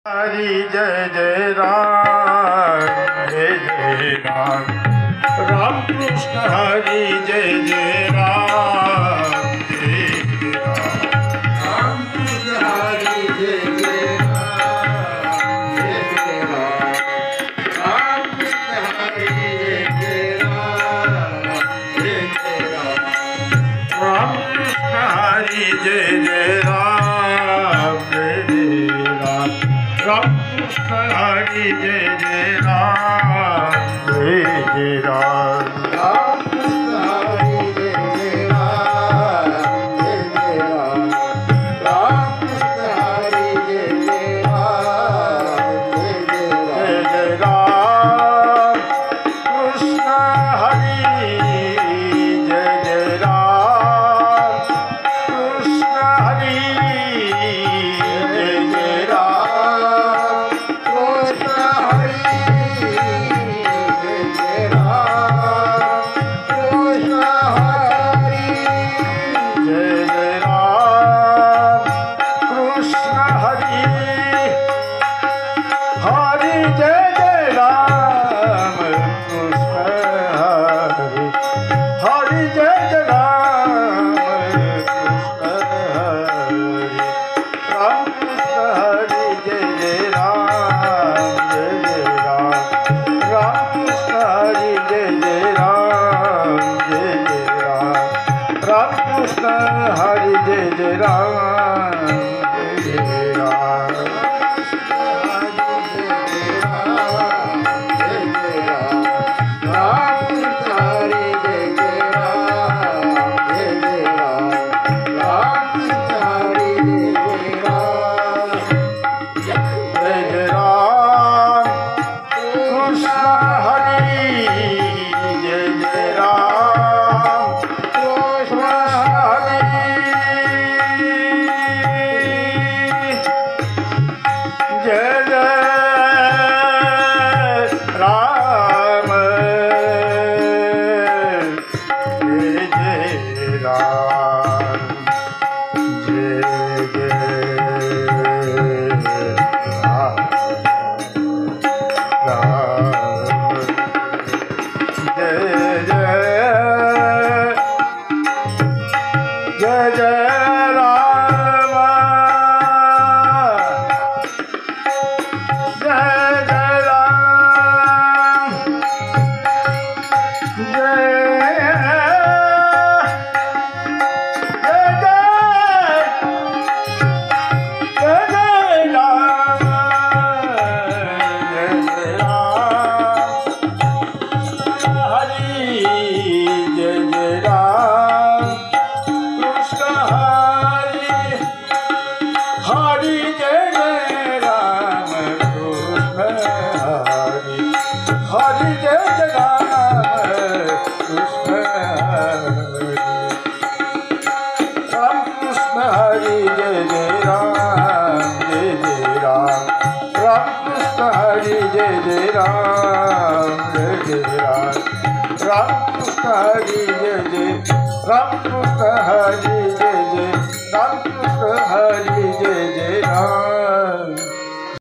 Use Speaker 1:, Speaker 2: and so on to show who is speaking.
Speaker 1: Hari Jai Jai Ram Jai Jai Ram. Ram Krishna Hari Jai Jai Ram Jai Jai Ram. Ram Krishna Hari Jai Jai Ram Jai Jai Ram. Ram Krishna Hari Jai Jai Ram Jai Jai Ram. Ram Krishna Hari Jai Jai Ram Jai Jai Ram. Ram Krishna Hari Jai Jai Ram Jai Jai Ram. Ram Krishna Hari Jai Jai Ram Jai Jai Ram. Ram Krishna Hari Jai Jai Ram Jai Jai Ram. Jai Jai Ram Krishna Hari Jai Jai Ram. Krishna Hari Jai Jai Ram. Krishna Hari Jai Jai Ram Jai Jai Ram। Ram Krishna Hari Jai Jai Ram Krishna Hari